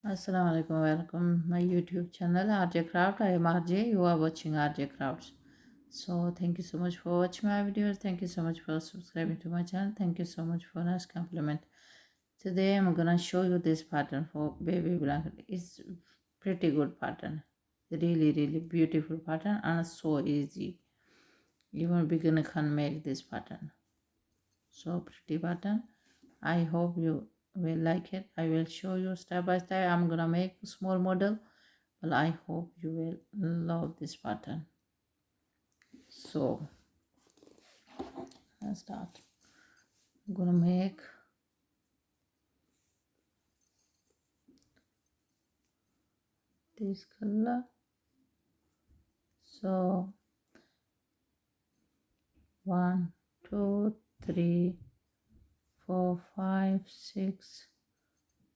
Assalamu alaikum, welcome my YouTube channel RJ Craft. I am RJ. You are watching RJ Crafts. So thank you so much for watching my videos. Thank you so much for subscribing to my channel. Thank you so much for nice compliment. Today I'm gonna show you this pattern for baby blanket. It's pretty good pattern. Really beautiful pattern and so easy. Even beginner can make this pattern. So pretty pattern. I hope you will like it. I will show you step by step. I'm gonna make small model, but I hope you will love this pattern. So let's start. I'm gonna make this color. So 1 2 3 4 5 6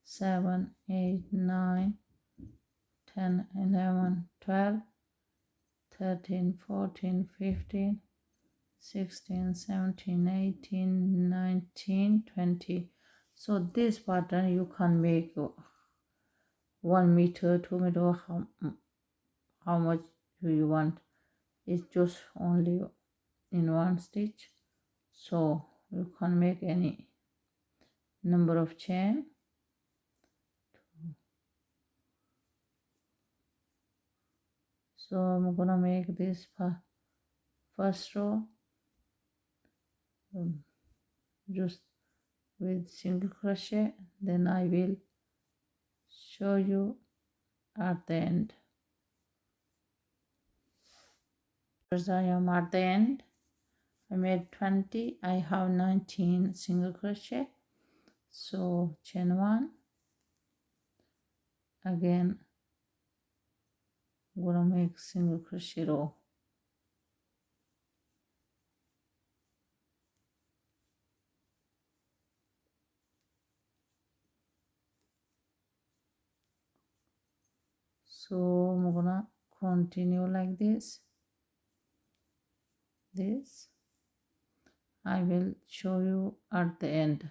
7 8 9 10 11 12 13 14 15 16 17 18 19 20. So this pattern you can make 1 meter 2 meter, how much do you want. It's just only in one stitch, so you can make any number of chain. So I'm gonna make this first row just with single crochet, then I will show you at the end. First I am at the end. I made 20. I have 19 single crochet. So chain 1, again I'm gonna make single crochet row. So I'm gonna continue like this. I will show you at the end.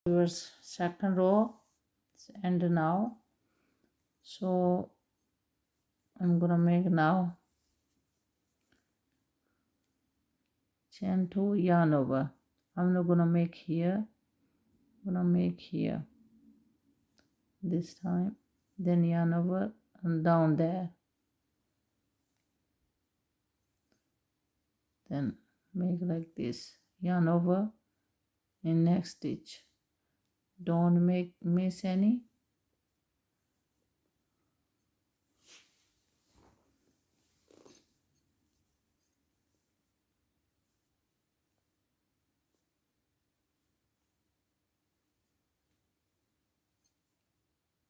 Your second row end now. So I'm gonna make now chain 2, yarn over. I'm not gonna make here. I'm gonna make here this time. Then yarn over and down there. Then make like this. Yarn over in next stitch. Don't miss any.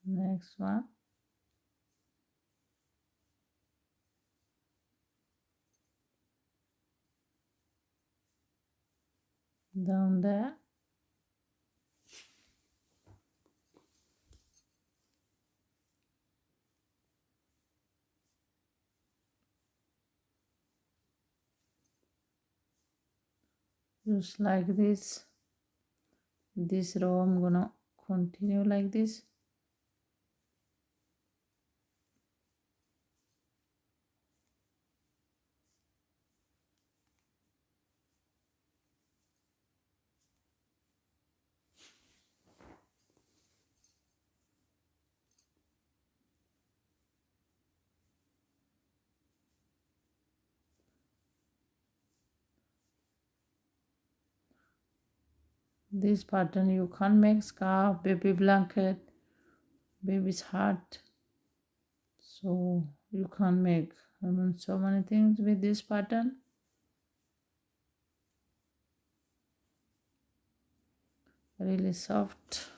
Next one. Down there. Just like this. This row I'm gonna continue like this. This pattern you can make scarf, baby blanket, baby's hat. So you can make so many things with this pattern. Really soft.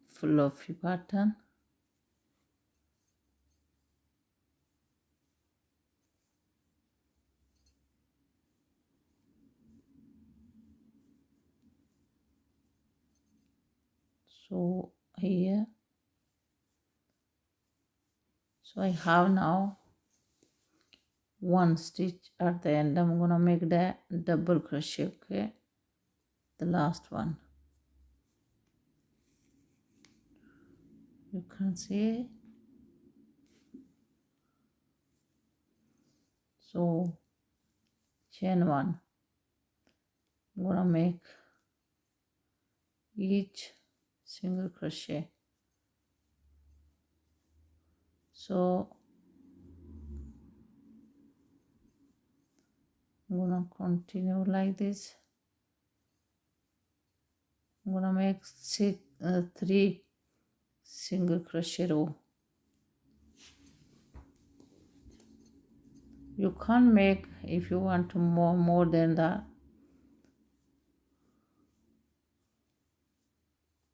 Fluffy pattern. So here, so I have now one stitch at the end. I'm gonna make the double crochet. Okay, the last one. You can see. So chain one. I'm gonna make each single crochet. So I'm gonna continue like this. I'm gonna make 3 single crochet row. You can't make if you want to more than that,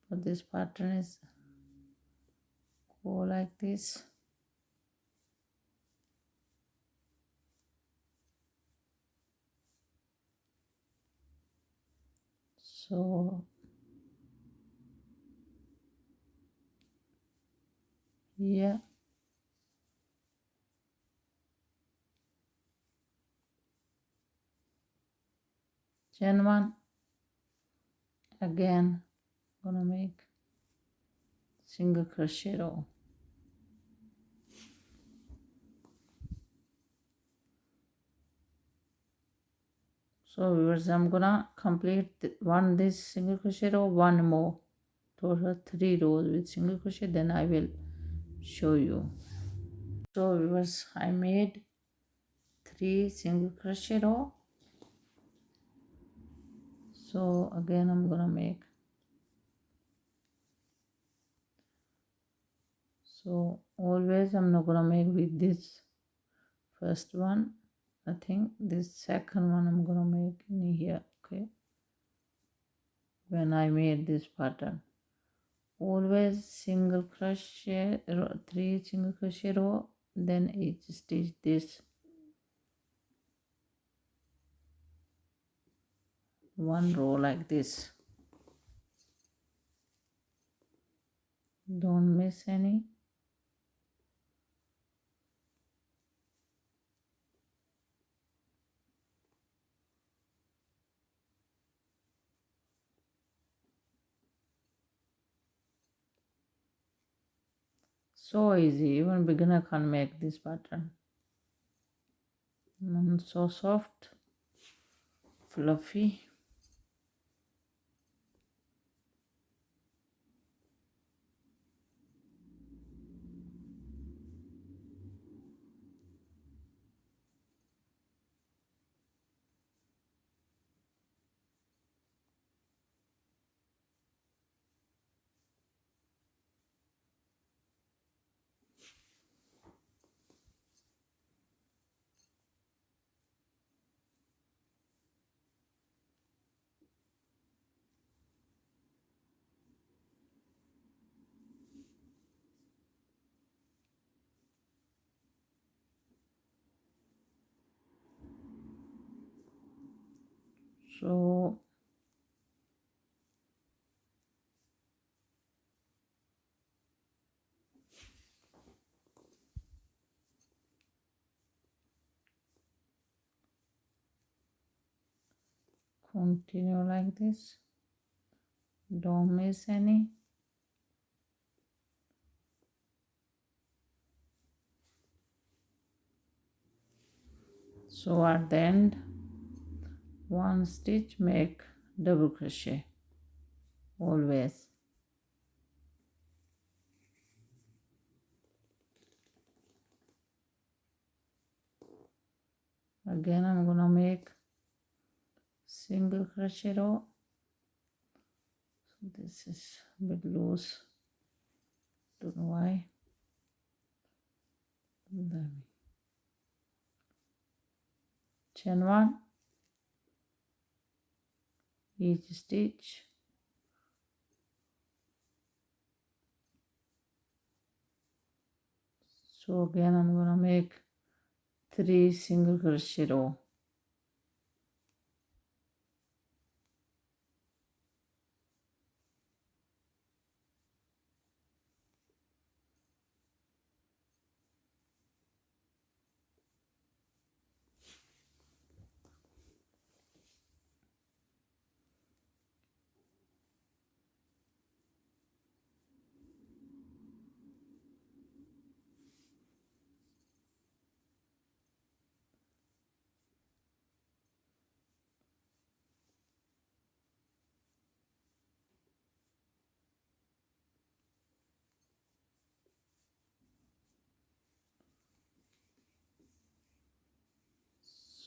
but this pattern is go like this. So yeah, chain one. Again gonna make single crochet row. So viewers, I'm gonna complete this single crochet row, one more, total 3 rows with single crochet, then I will show you. So viewers, I made 3 single crochet row. So again I'm gonna make, so always I'm not gonna make with this first one. I think this second one I'm gonna make in here. Okay, when I made this pattern, always single crochet row, 3 single crochet row, then each stitch this one row like this. Don't miss any. So easy, even beginner can make this pattern. So soft, fluffy. So continue like this. Don't miss any. So at the end, one stitch, make double crochet always. Again I'm gonna make single crochet row. So this is a bit loose, don't know why. Chain one, each stitch. So again I'm gonna make 3 single crochet row.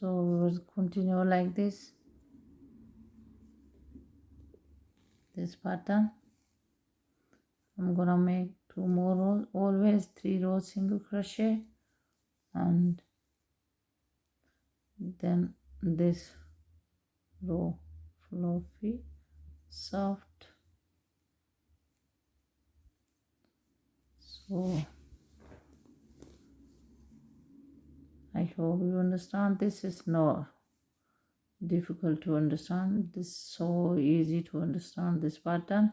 So we will continue like this pattern. I'm gonna make 2 more rows, always 3 rows single crochet, and then this row fluffy soft. So I hope you understand. This is not difficult to understand. This is so easy to understand this pattern.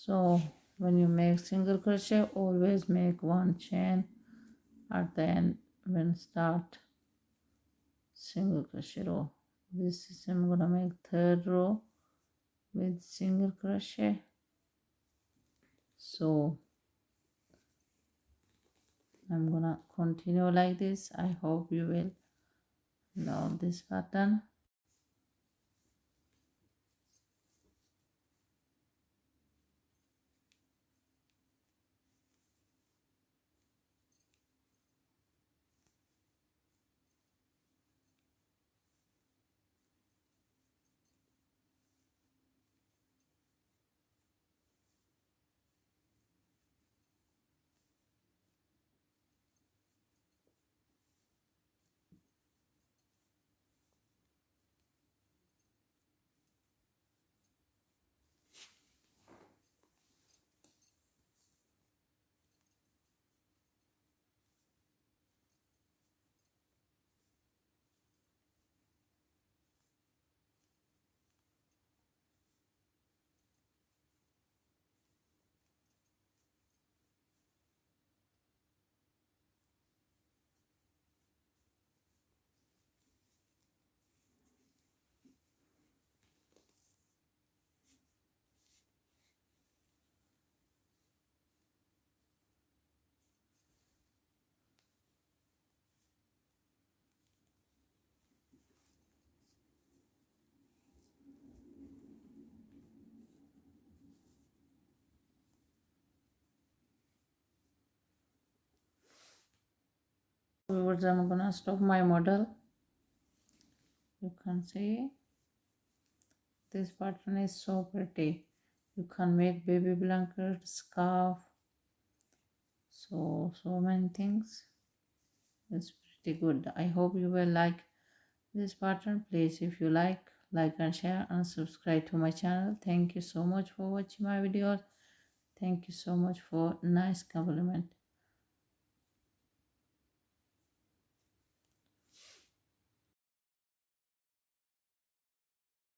So when you make single crochet, always make 1 chain at the end when start single crochet row. This is I'm gonna make 3rd row with single crochet. So I'm gonna continue like this. I hope you will love this pattern. Afterwards, I'm gonna stop my model. You can see this pattern is so pretty. You can make baby blanket, scarf, so many things. It's pretty good. I hope you will like this pattern. Please, if you like and share and subscribe to my channel. Thank you so much for watching my videos. Thank you so much for nice compliment.